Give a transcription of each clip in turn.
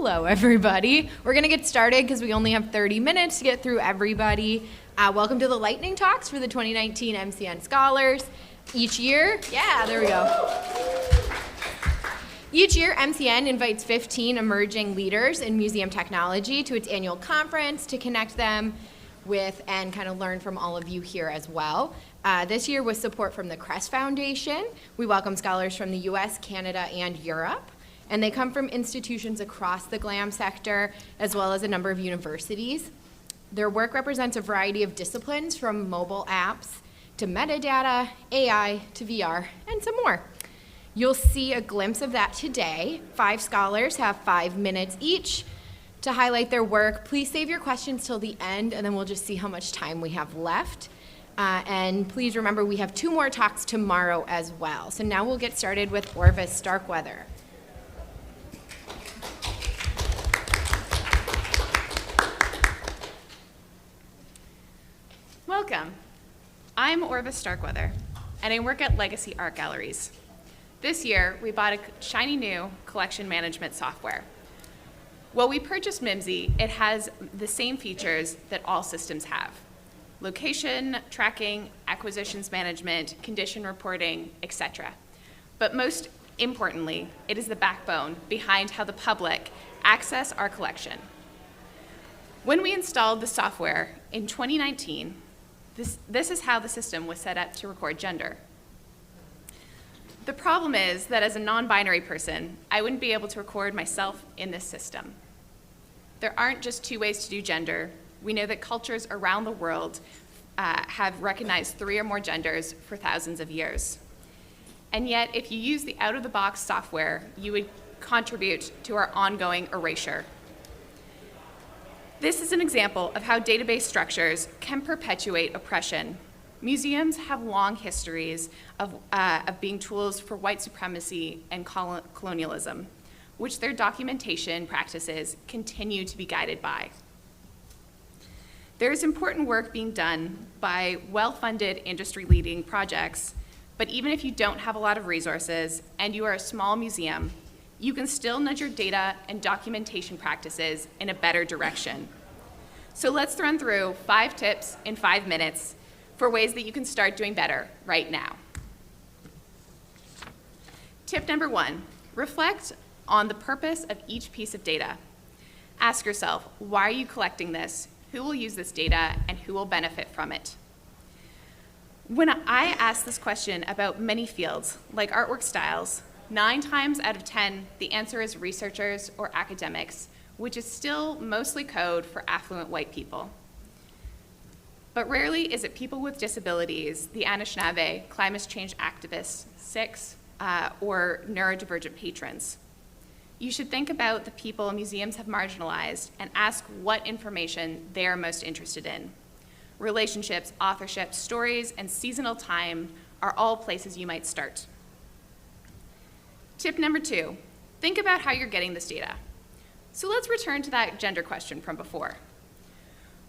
Hello, everybody. We're going to get started because we only have 30 minutes to get through everybody. Welcome to the lightning talks for the 2019 MCN Scholars. Each year, there we go. Each year, MCN invites 15 emerging leaders in museum technology to its annual conference to connect them with and kind of learn from all of you here as well. This year, with support from the Crest Foundation, we welcome scholars from the US, Canada, and Europe. And they come from institutions across the GLAM sector, as well as a number of universities. Their work represents a variety of disciplines, from mobile apps to metadata, AI to VR, and some more. You'll see a glimpse of that today. 5 scholars have 5 minutes each to highlight their work. Please save your questions till the end, and then we'll just see how much time we have left. And please remember, we have 2 more talks tomorrow as well. So now we'll get started with Orvis Starkweather. Welcome. I'm Orvis Starkweather, and I work at Legacy Art Galleries. This year, we bought a shiny new collection management software. While we purchased MIMSI, it has the same features that all systems have: location, tracking, acquisitions management, condition reporting, etc. But most importantly, it is the backbone behind how the public access our collection. When we installed the software in 2019, this is how the system was set up to record gender. The problem is that as a non-binary person, I wouldn't be able to record myself in this system. There aren't just 2 ways to do gender. We know that cultures around the world have recognized 3 or more genders for thousands of years. And yet, if you use the out-of-the-box software, you would contribute to our ongoing erasure. This is an example of how database structures can perpetuate oppression. Museums have long histories of being tools for white supremacy and colonialism, which their documentation practices continue to be guided by. There is important work being done by well-funded industry-leading projects, but even if you don't have a lot of resources and you are a small museum, you can still nudge your data and documentation practices in a better direction. So let's run through 5 tips in 5 minutes for ways that you can start doing better right now. Tip number 1, reflect on the purpose of each piece of data. Ask yourself, why are you collecting this? Who will use this data, and who will benefit from it? When I ask this question about many fields, like artwork styles, 9 times out of 10, the answer is researchers or academics, which is still mostly code for affluent white people. But rarely is it people with disabilities, the Anishinaabe, climate change activists, Sikhs, or neurodivergent patrons. You should think about the people museums have marginalized and ask what information they are most interested in. Relationships, authorship, stories, and seasonal time are all places you might start. Tip number 2, think about how you're getting this data. So let's return to that gender question from before.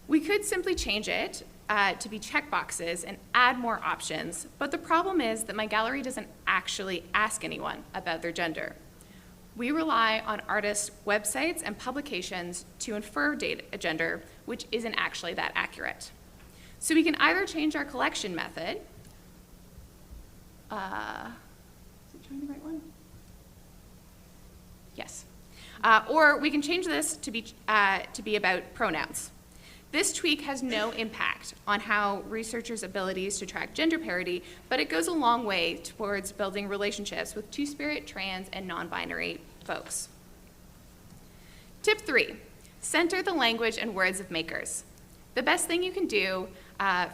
We could simply change it to be checkboxes and add more options, but the problem is that my gallery doesn't actually ask anyone about their gender. We rely on artists' websites and publications to infer gender, which isn't actually that accurate. So we can either change our collection method. Is it showing the right one? Yes. Or we can change this to be about pronouns. This tweak has no impact on how researchers' abilities to track gender parity, but it goes a long way towards building relationships with two-spirit, trans, and non-binary folks. Tip 3, center the language and words of makers. The best thing you can do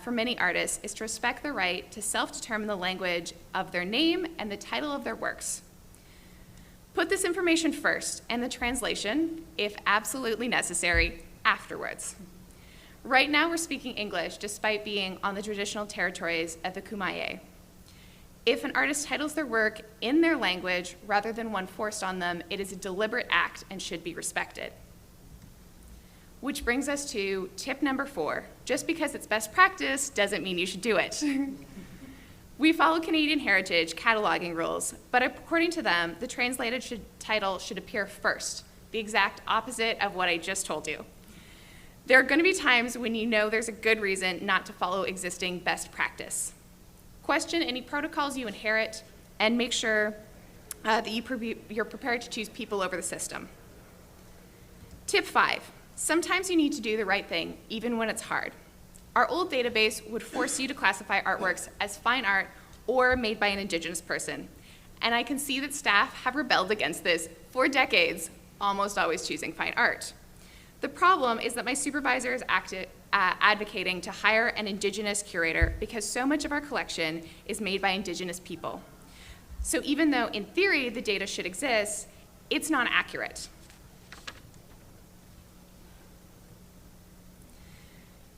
for many artists is to respect the right to self-determine the language of their name and the title of their works. Put this information first, and the translation, if absolutely necessary, afterwards. Right now we're speaking English despite being on the traditional territories of the Kumeyaay. If an artist titles their work in their language rather than one forced on them, it is a deliberate act and should be respected. Which brings us to tip number 4. Just because it's best practice doesn't mean you should do it. We follow Canadian Heritage cataloging rules, but according to them, the translated title should appear first, the exact opposite of what I just told you. There are going to be times when you know there's a good reason not to follow existing best practice. Question any protocols you inherit, and make sure that you're prepared to choose people over the system. Tip 5, sometimes you need to do the right thing, even when it's hard. Our old database would force you to classify artworks as fine art or made by an Indigenous person. And I can see that staff have rebelled against this for decades, almost always choosing fine art. The problem is that my supervisor is advocating to hire an Indigenous curator because so much of our collection is made by Indigenous people. So even though in theory the data should exist, it's not accurate.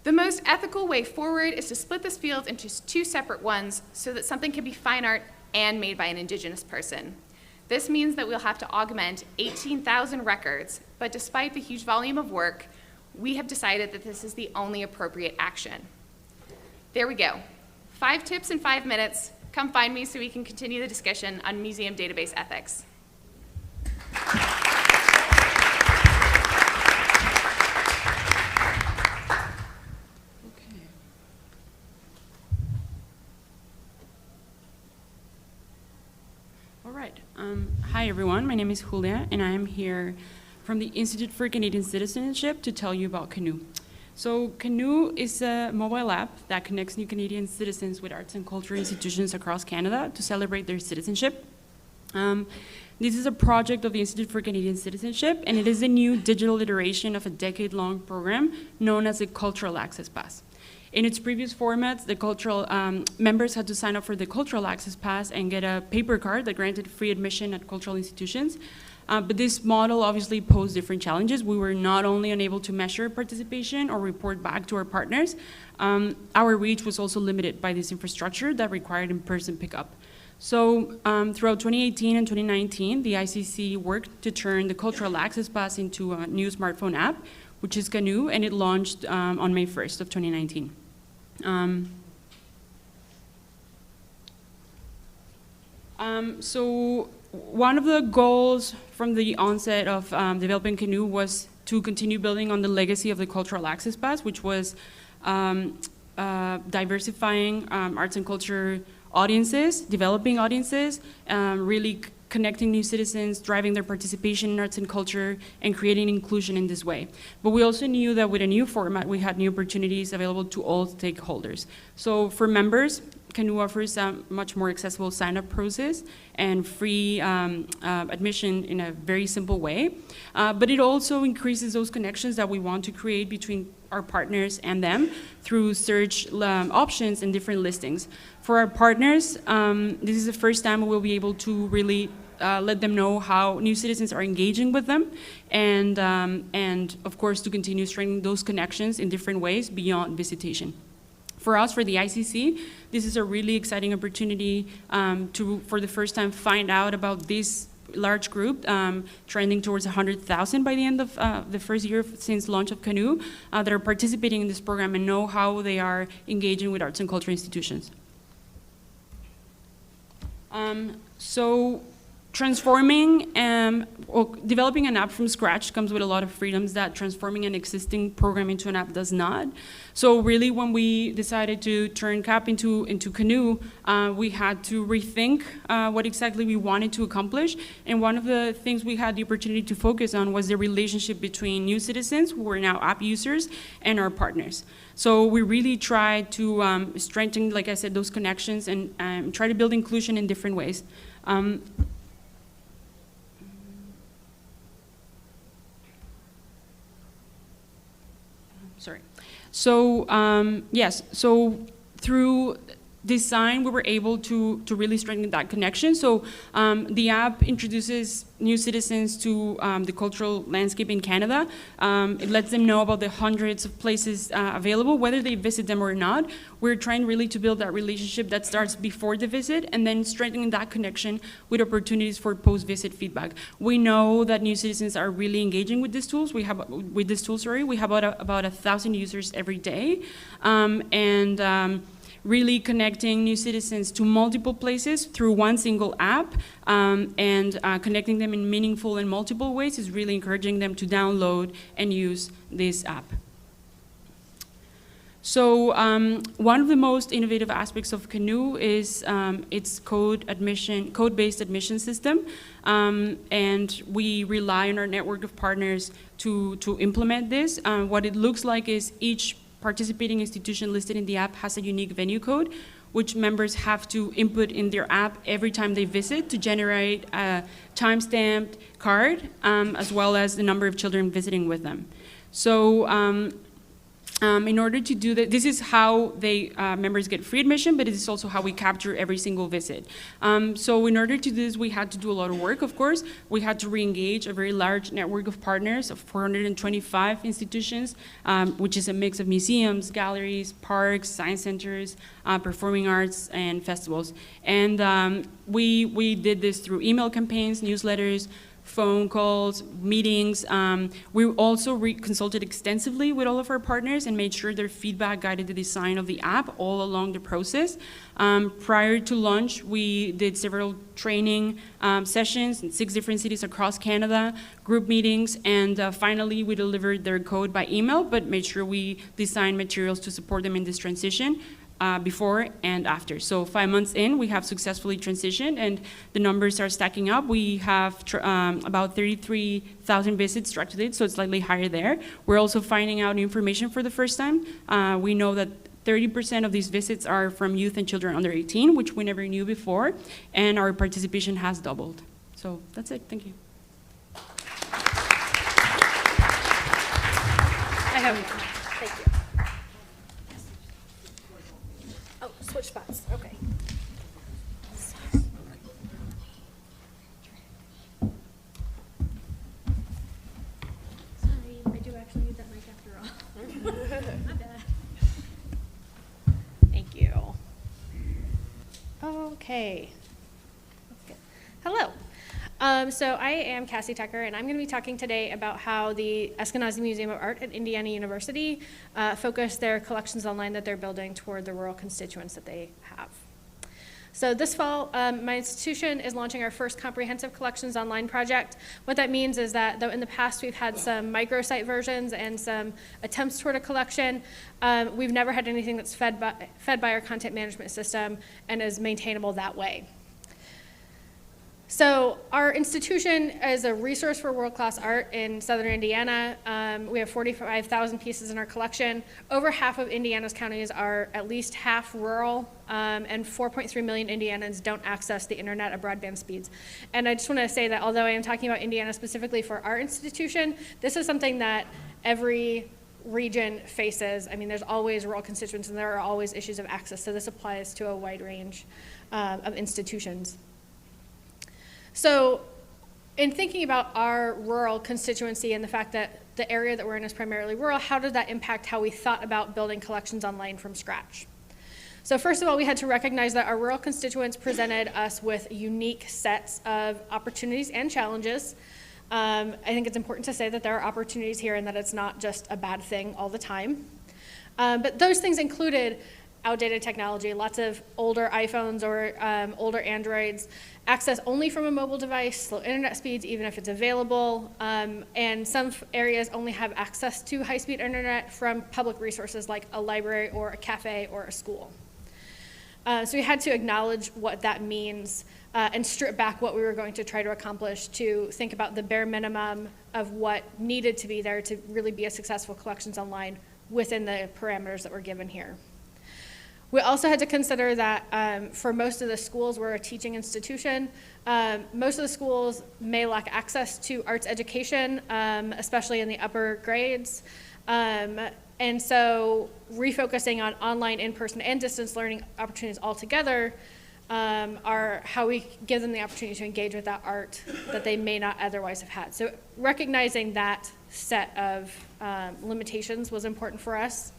The most ethical way forward is to split this field into 2 separate ones so that something can be fine art and made by an Indigenous person. This means that we'll have to augment 18,000 records, but despite the huge volume of work, we have decided that this is the only appropriate action. There we go. 5 tips in 5 minutes. Come find me so we can continue the discussion on museum database ethics. All right. Hi, everyone. My name is Julia, and I am here from the Institute for Canadian Citizenship to tell you about Canoe. So Canoe is a mobile app that connects new Canadian citizens with arts and culture institutions across Canada to celebrate their citizenship. This is a project of the Institute for Canadian Citizenship, and it is a new digital iteration of a decade-long program known as the Cultural Access Pass. In its previous formats, the cultural members had to sign up for the Cultural Access Pass and get a paper card that granted free admission at cultural institutions. But this model obviously posed different challenges. We were not only unable to measure participation or report back to our partners, our reach was also limited by this infrastructure that required in-person pickup. So throughout 2018 and 2019, the ICC worked to turn the Cultural Access Pass into a new smartphone app, which is Canoe, and it launched on May 1st of 2019. So one of the goals from the onset of developing Canoe was to continue building on the legacy of the Cultural Access Pass, which was diversifying arts and culture audiences, developing audiences, really connecting new citizens, driving their participation in arts and culture, and creating inclusion in this way. But we also knew that with a new format, we had new opportunities available to all stakeholders. So for members, Canoe offers a much more accessible sign-up process and free admission in a very simple way. But it also increases those connections that we want to create between our partners and them through search options and different listings. For our partners, this is the first time we'll be able to really let them know how new citizens are engaging with them, and of course to continue strengthening those connections in different ways beyond visitation. For us, for the ICC, this is a really exciting opportunity to, for the first time, find out about this large group, trending towards 100,000 by the end of the first year since launch of Canoe, that are participating in this program and know how they are engaging with arts and culture institutions. So transforming or developing an app from scratch comes with a lot of freedoms that transforming an existing program into an app does not. So really, when we decided to turn CAP into Canoe, we had to rethink what exactly we wanted to accomplish. And one of the things we had the opportunity to focus on was the relationship between new citizens, who are now app users, and our partners. So we really tried to strengthen, like I said, those connections and try to build inclusion in different ways. Sorry. So yes, so through design, we were able to really strengthen that connection. So the app introduces new citizens to the cultural landscape in Canada. It lets them know about the hundreds of places available, whether they visit them or not. We're trying really to build that relationship that starts before the visit and then strengthening that connection with opportunities for post-visit feedback. We know that new citizens are really engaging with these tools. We have about 1,000 users every day. really connecting new citizens to multiple places through one single app, and connecting them in meaningful and multiple ways is really encouraging them to download and use this app. So one of the most innovative aspects of Canoe is its code-based admission system, and we rely on our network of partners to implement this. What it looks like is each participating institution listed in the app has a unique venue code, which members have to input in their app every time they visit to generate a time-stamped card, as well as the number of children visiting with them. So in order to do that, this is how members get free admission, but it is also how we capture every single visit. So in order to do this, we had to do a lot of work, of course. We had to re-engage a very large network of partners of 425 institutions, which is a mix of museums, galleries, parks, science centers, performing arts, and festivals. And we did this through email campaigns, newsletters, phone calls, meetings. We also consulted extensively with all of our partners and made sure their feedback guided the design of the app all along the process. Prior to launch, we did several training sessions in 6 different cities across Canada, group meetings, and finally we delivered their code by email, but made sure we designed materials to support them in this transition. Before and after. So 5 months in, we have successfully transitioned, and the numbers are stacking up. We have about 33,000 visits tracked to date, so it's slightly higher there. We're also finding out new information for the first time. We know that 30% of these visits are from youth and children under 18, which we never knew before, and our participation has doubled. So that's it. Thank you. I have. Thank you. Oh, switch spots. Okay. Sorry, I do actually need that mic after all. My bad. Thank you. Okay. That's good. Hello. So I am Cassie Tucker, and I'm going to be talking today about how the Eskenazi Museum of Art at Indiana University focus their collections online that they're building toward the rural constituents that they have. So this fall, my institution is launching our first comprehensive collections online project. What that means is that though in the past we've had some microsite versions and some attempts toward a collection, we've never had anything that's fed by our content management system and is maintainable that way. So our institution is a resource for world-class art in southern Indiana. We have 45,000 pieces in our collection. Over half of Indiana's counties are at least half rural, and 4.3 million Indianans don't access the internet at broadband speeds. And I just want to say that although I am talking about Indiana specifically for our institution, this is something that every region faces. I mean, there's always rural constituents and there are always issues of access, so this applies to a wide range of institutions. So in thinking about our rural constituency and the fact that the area that we're in is primarily rural, how did that impact how we thought about building collections online from scratch? So first of all, we had to recognize that our rural constituents presented us with unique sets of opportunities and challenges. I think it's important to say that there are opportunities here and that it's not just a bad thing all the time. But those things included outdated technology, lots of older iPhones or older Androids, access only from a mobile device, slow internet speeds even if it's available, and some areas only have access to high-speed internet from public resources like a library or a cafe or a school. So we had to acknowledge what that means and strip back what we were going to try to accomplish to think about the bare minimum of what needed to be there to really be a successful collections online within the parameters that were given here. We also had to consider that for most of the schools, we're a teaching institution. Most of the schools may lack access to arts education, especially in the upper grades. And so refocusing on online, in-person, and distance learning opportunities altogether are how we give them the opportunity to engage with that art that they may not otherwise have had. So recognizing that set of limitations was important for us.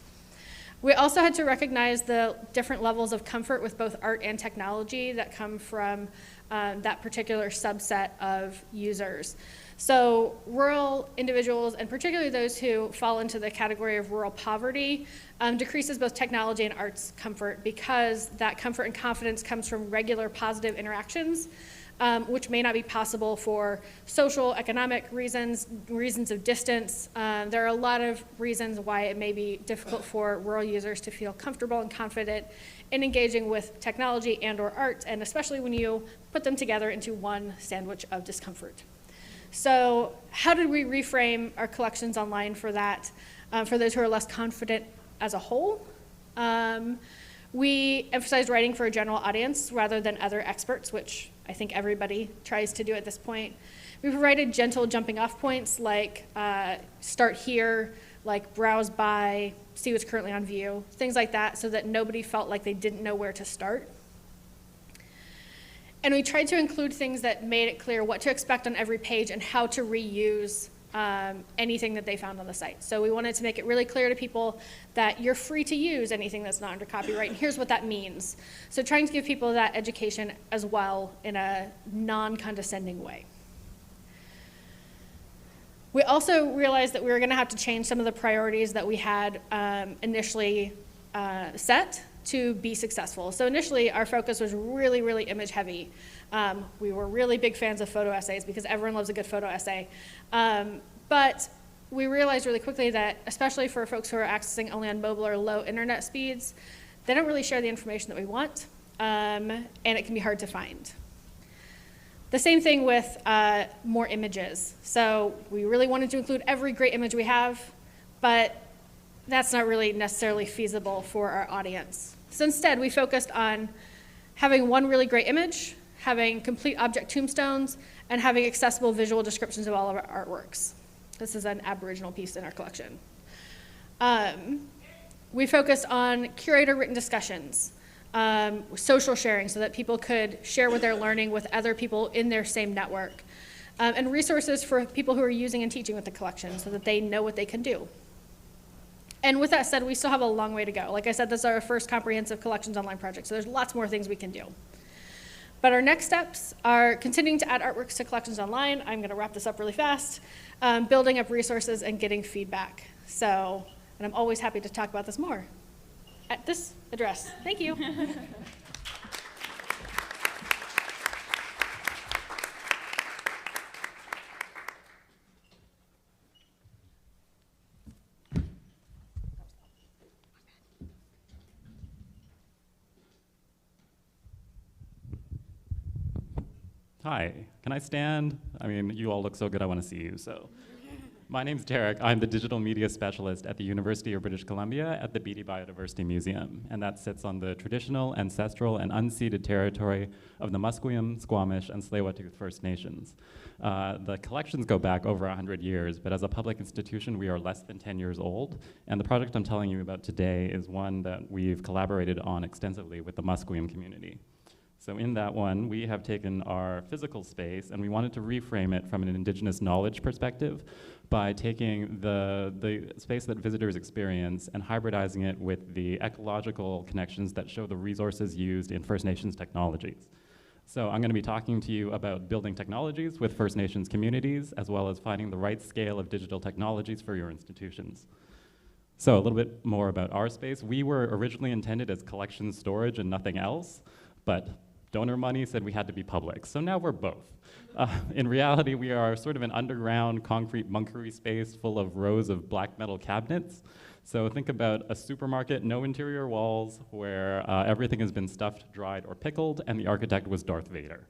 We also had to recognize the different levels of comfort with both art and technology that come from that particular subset of users. So rural individuals, and particularly those who fall into the category of rural poverty, decreases both technology and arts comfort, because that comfort and confidence comes from regular positive interactions, which may not be possible for social, economic reasons, reasons of distance. There are a lot of reasons why it may be difficult for rural users to feel comfortable and confident in engaging with technology and/or art, and especially when you put them together into one sandwich of discomfort. So how did we reframe our collections online for that, for those who are less confident as a whole? We emphasized writing for a general audience rather than other experts, which I think everybody tries to do at this point. We provided gentle jumping off points like start here, like browse by, see what's currently on view, things like that, so that nobody felt like they didn't know where to start. And we tried to include things that made it clear what to expect on every page and how to reuse anything that they found on the site. So we wanted to make it really clear to people that you're free to use anything that's not under copyright, and here's what that means. So trying to give people that education as well in a non-condescending way. We also realized that we were going to have to change some of the priorities that we had initially set to be successful. So initially, our focus was really, really image heavy. We were really big fans of photo essays because everyone loves a good photo essay. But we realized really quickly that, especially for folks who are accessing only on mobile or low internet speeds, they don't really share the information that we want, and it can be hard to find. The same thing with more images. So we really wanted to include every great image we have, but that's not really necessarily feasible for our audience. So instead, we focused on having one really great image, having complete object tombstones, and having accessible visual descriptions of all of our artworks. This is an Aboriginal piece in our collection. We focused on curator-written discussions, social sharing so that people could share what they're learning with other people in their same network, and resources for people who are using and teaching with the collection so that they know what they can do. And with that said, we still have a long way to go. Like I said, this is our first comprehensive collections online project, so there's lots more things we can do. But our next steps are continuing to add artworks to collections online. I'm going to wrap this up really fast. Building up resources and getting feedback. So, and I'm always happy to talk about this more at this address. Thank you. Hi, can I stand? I mean, you all look so good, I want to see you, so. My name's Derek. I'm the digital media specialist at the University of British Columbia at the Beatty Biodiversity Museum, and that sits on the traditional, ancestral, and unceded territory of the Musqueam, Squamish, and Tsleil-Waututh First Nations. The collections go back over 100 years, but as a public institution, we are less than 10 years old, and the project I'm telling you about today is one that we've collaborated on extensively with the Musqueam community. So in that one, we have taken our physical space and we wanted to reframe it from an Indigenous knowledge perspective by taking the space that visitors experience and hybridizing it with the ecological connections that show the resources used in First Nations technologies. So I'm going to be talking to you about building technologies with First Nations communities, as well as finding the right scale of digital technologies for your institutions. So a little bit more about our space. We were originally intended as collection storage and nothing else, but donor money said we had to be public, so now we're both. In reality, we are sort of an underground concrete bunkery space full of rows of black metal cabinets. So think about a supermarket, no interior walls, where everything has been stuffed, dried, or pickled, and the architect was Darth Vader.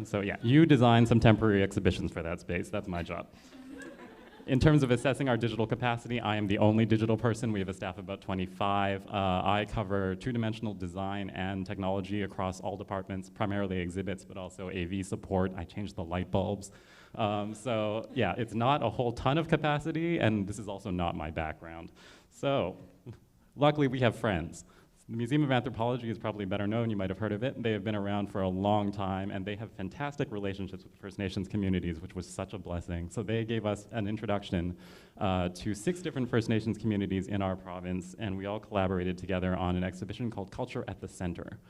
So yeah, you designed some temporary exhibitions for that space, that's my job. In terms of assessing our digital capacity, I am the only digital person. We have a staff of about 25. I cover two-dimensional design and technology across all departments, primarily exhibits, but also AV support. I change the light bulbs. So yeah, it's not a whole ton of capacity, and this is also not my background. So luckily, we have friends. The Museum of Anthropology is probably better known. You might have heard of it. They have been around for a long time, and they have fantastic relationships with First Nations communities, which was such a blessing. So they gave us an introduction to 6 different First Nations communities in our province, and we all collaborated together on an exhibition called Culture at the Center.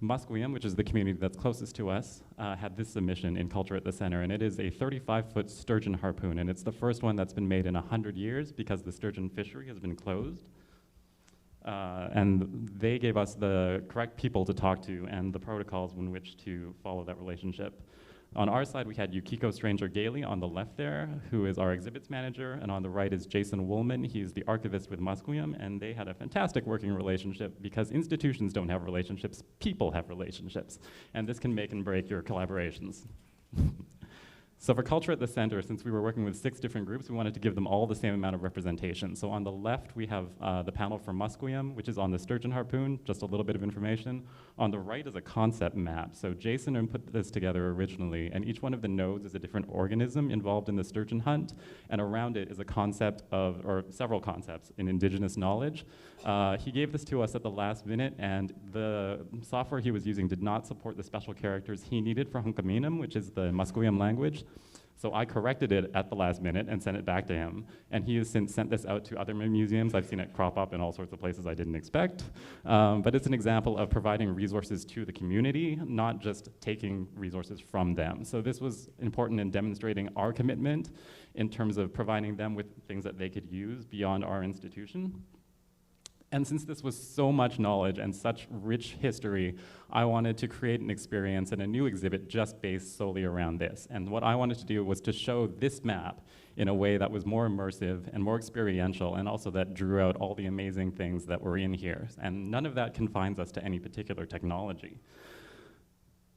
Musqueam, which is the community that's closest to us, had this submission in Culture at the Center, and it is a 35-foot sturgeon harpoon, and it's the first one that's been made in 100 years because the sturgeon fishery has been closed. And they gave us the correct people to talk to and the protocols in which to follow that relationship. On our side, we had Yukiko Stranger Gailey on the left there, who is our exhibits manager, and on the right is Jason Woolman. He's the archivist with Musqueam, and they had a fantastic working relationship because institutions don't have relationships, people have relationships, and this can make and break your collaborations. So for Culture at the Center, since we were working with 6 different groups, we wanted to give them all the same amount of representation. So on the left, we have the panel from Musqueam, which is on the sturgeon harpoon, just a little bit of information. On the right is a concept map. So Jason put this together originally, and each one of the nodes is a different organism involved in the sturgeon hunt, and around it is a concept of, or several concepts in indigenous knowledge. He gave this to us at the last minute, and the software he was using did not support the special characters he needed for Hunkaminam, which is the Musqueam language. So I corrected it at the last minute and sent it back to him. And he has since sent this out to other museums. I've seen it crop up in all sorts of places I didn't expect. But it's an example of providing resources to the community, not just taking resources from them. So this was important in demonstrating our commitment in terms of providing them with things that they could use beyond our institution. And since this was so much knowledge and such rich history, I wanted to create an experience and a new exhibit just based solely around this. And what I wanted to do was to show this map in a way that was more immersive and more experiential, and also that drew out all the amazing things that were in here. And none of that confines us to any particular technology.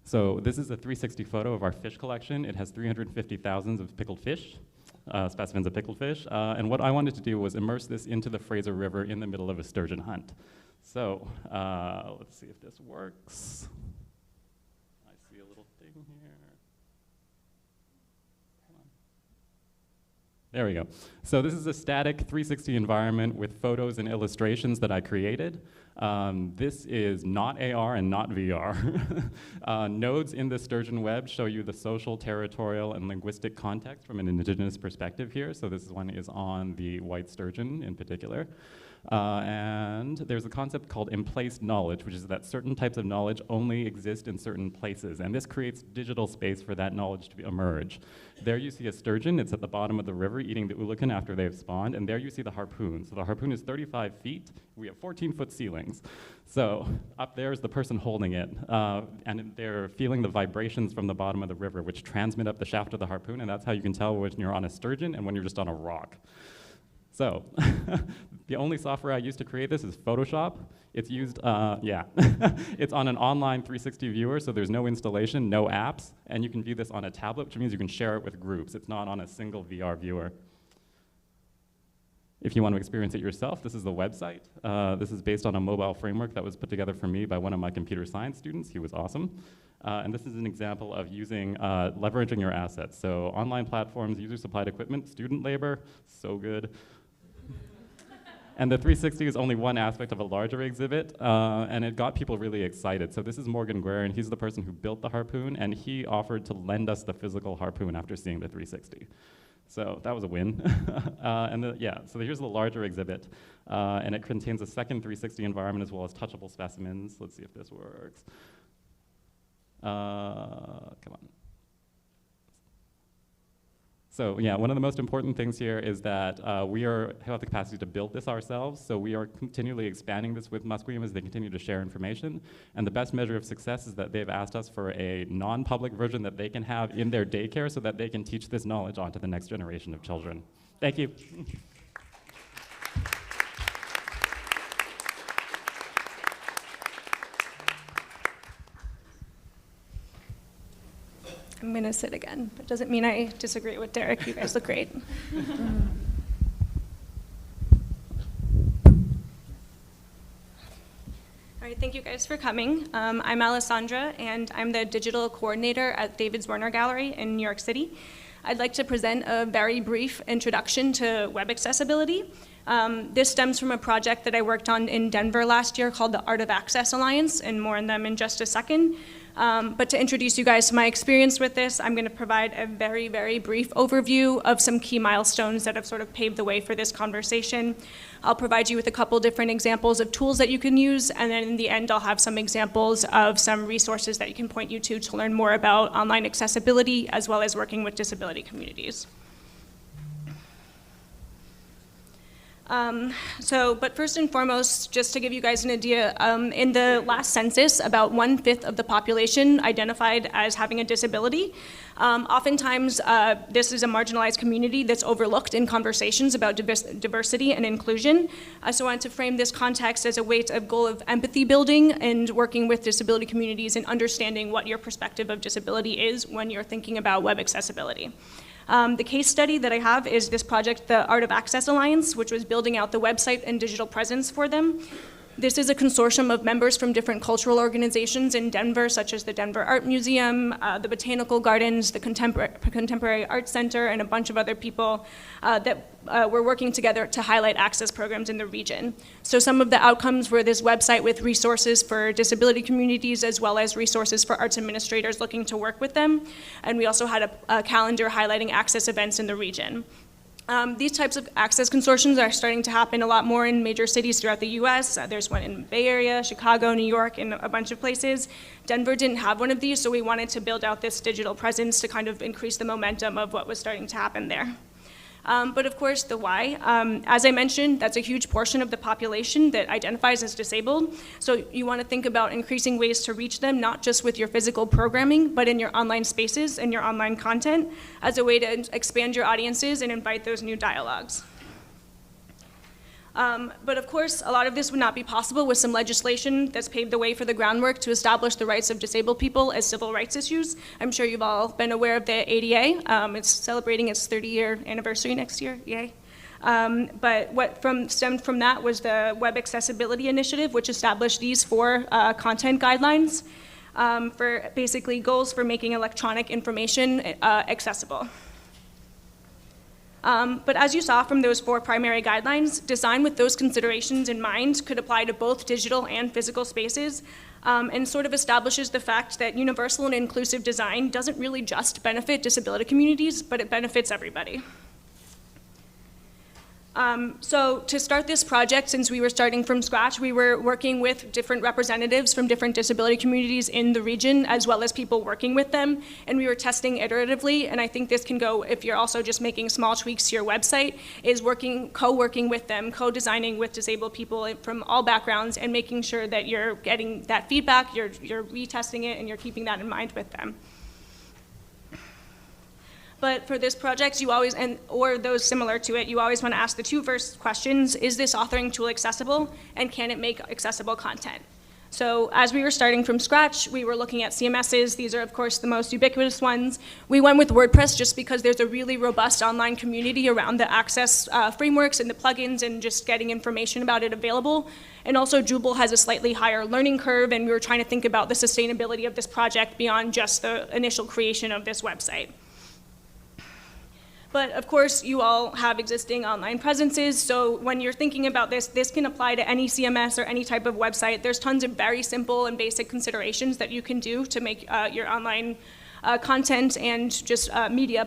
So this is a 360 photo of our fish collection. It has 350,000 of pickled fish. Specimens of pickled fish, and what I wanted to do was immerse this into the Fraser River in the middle of a sturgeon hunt. So let's see if this works. I see a little thing here. Come on. There we go. So this is a static 360 environment with photos and illustrations that I created. This is not AR and not VR. Nodes in the sturgeon web show you the social, territorial, and linguistic context from an indigenous perspective here. So this one is on the white sturgeon in particular. And there's a concept called emplaced knowledge, which is that certain types of knowledge only exist in certain places, and this creates digital space for that knowledge to emerge. There you see a sturgeon. It's at the bottom of the river eating the ulakan after they've spawned, and there you see the harpoon. So the harpoon is 35 feet. We have 14-foot ceilings. So up there is the person holding it, and they're feeling the vibrations from the bottom of the river, which transmit up the shaft of the harpoon, and that's how you can tell when you're on a sturgeon and when you're just on a rock. So the only software I use to create this is Photoshop. It's used, it's on an online 360 viewer, so there's no installation, no apps, and you can view this on a tablet, which means you can share it with groups. It's not on a single VR viewer. If you want to experience it yourself, this is the website. This is based on a mobile framework that was put together for me by one of my computer science students. He was awesome. And this is an example of using, leveraging your assets. So online platforms, user-supplied equipment, student labor, so good. And the 360 is only one aspect of a larger exhibit, and it got people really excited. So this is Morgan Guerin. He's the person who built the harpoon, and he offered to lend us the physical harpoon after seeing the 360. So that was a win. So here's the larger exhibit, and it contains a second 360 environment as well as touchable specimens. Let's see if this works. Come on. So yeah, one of the most important things here is that we have the capacity to build this ourselves, so we are continually expanding this with Musqueam as they continue to share information. And the best measure of success is that they've asked us for a non-public version that they can have in their daycare so that they can teach this knowledge on to the next generation of children. Thank you. I'm going to sit again. It doesn't mean I disagree with Derek. You guys look great. All right, thank you guys for coming. I'm Alessandra, and I'm the digital coordinator at David's Werner Gallery in New York City. I'd like to present a very brief introduction to web accessibility. This stems from a project that I worked on in Denver last year called the Art of Access Alliance, and more on them in just a second. But to introduce you guys to my experience with this, I'm going to provide a very, very brief overview of some key milestones that have sort of paved the way for this conversation. I'll provide you with a couple different examples of tools that you can use, and then in the end, I'll have some examples of some resources that you can point you to learn more about online accessibility, as well as working with disability communities. But first and foremost, just to give you guys an idea, in the last census, about 1/5 of the population identified as having a disability. Oftentimes, this is a marginalized community that's overlooked in conversations about diversity and inclusion. So I wanted to frame this context as a way to a goal of empathy building and working with disability communities and understanding what your perspective of disability is when you're thinking about web accessibility. The case study that I have is this project, the Art of Access Alliance, which was building out the website and digital presence for them. This is a consortium of members from different cultural organizations in Denver, such as the Denver Art Museum, the Botanical Gardens, the Contemporary Arts Center, and a bunch of other people that were working together to highlight access programs in the region. So some of the outcomes were this website with resources for disability communities, as well as resources for arts administrators looking to work with them. And we also had a calendar highlighting access events in the region. These types of access consortiums are starting to happen a lot more in major cities throughout the US. There's one in the Bay Area, Chicago, New York, and a bunch of places. Denver didn't have one of these, so we wanted to build out this digital presence to kind of increase the momentum of what was starting to happen there. But of course, the why. As I mentioned, that's a huge portion of the population that identifies as disabled. So you want to think about increasing ways to reach them, not just with your physical programming, but in your online spaces and your online content, as a way to expand your audiences and invite those new dialogues. But of course, a lot of this would not be possible with some legislation that's paved the way for the groundwork to establish the rights of disabled people as civil rights issues. I'm sure you've all been aware of the ADA. It's celebrating its 30-year anniversary next year, yay. But what stemmed from that was the Web Accessibility Initiative, which established these 4 content guidelines for basically goals for making electronic information accessible. But as you saw from those 4 primary guidelines, design with those considerations in mind could apply to both digital and physical spaces, and sort of establishes the fact that universal and inclusive design doesn't really just benefit disability communities, but it benefits everybody. So to start this project, since we were starting from scratch, we were working with different representatives from different disability communities in the region, as well as people working with them, and we were testing iteratively, and I think this can go if you're also just making small tweaks to your website, is co-working with them, co-designing with disabled people from all backgrounds, and making sure that you're getting that feedback, you're retesting it, and you're keeping that in mind with them. But for this project, you always, or those similar to it, you always want to ask the 2 first questions: is this authoring tool accessible, and can it make accessible content? So as we were starting from scratch, we were looking at CMSs. These are, of course, the most ubiquitous ones. We went with WordPress just because there's a really robust online community around the access frameworks and the plugins and just getting information about it available. And also, Drupal has a slightly higher learning curve, and we were trying to think about the sustainability of this project beyond just the initial creation of this website. But of course, you all have existing online presences, so when you're thinking about this, this can apply to any CMS or any type of website. There's tons of very simple and basic considerations that you can do to make your online content and just media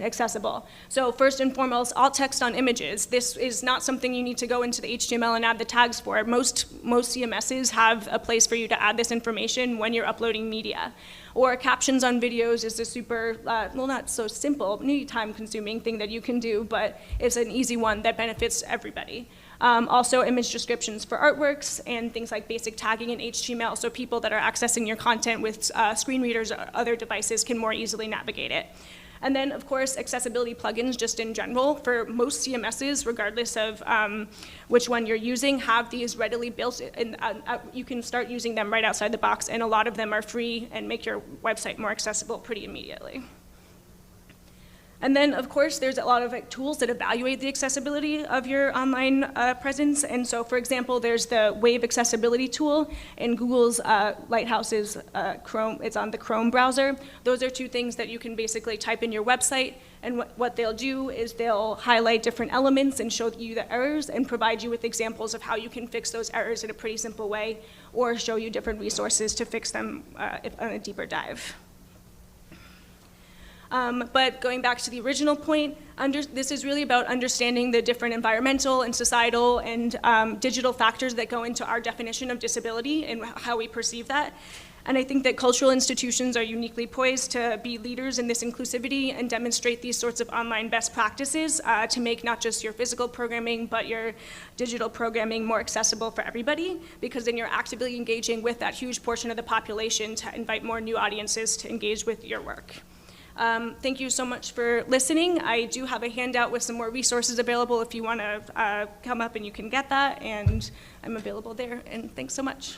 accessible. So first and foremost, alt text on images. This is not something you need to go into the HTML and add the tags for. Most CMSs have a place for you to add this information when you're uploading media. Or captions on videos is a super, well, not so simple, maybe time-consuming thing that you can do, but it's an easy one that benefits everybody. Also, image descriptions for artworks and things like basic tagging in HTML, so people that are accessing your content with screen readers or other devices can more easily navigate it. And then, of course, accessibility plugins just in general for most CMSs, regardless of which one you're using, have these readily built in. You can start using them right outside the box, and a lot of them are free and make your website more accessible pretty immediately. And then, of course, there's a lot of tools that evaluate the accessibility of your online presence. And so, for example, there's the Wave accessibility tool in Google's Lighthouse's Chrome. It's on the Chrome browser. Those are two things that you can basically type in your website, and what they'll do is they'll highlight different elements and show you the errors and provide you with examples of how you can fix those errors in a pretty simple way, or show you different resources to fix them on a deeper dive. But going back to the original point, this is really about understanding the different environmental and societal and digital factors that go into our definition of disability and how we perceive that. And I think that cultural institutions are uniquely poised to be leaders in this inclusivity and demonstrate these sorts of online best practices to make not just your physical programming, but your digital programming more accessible for everybody, because then you're actively engaging with that huge portion of the population to invite more new audiences to engage with your work. Thank you so much for listening. I do have a handout with some more resources available if you want to come up and you can get that, and I'm available there, and thanks so much.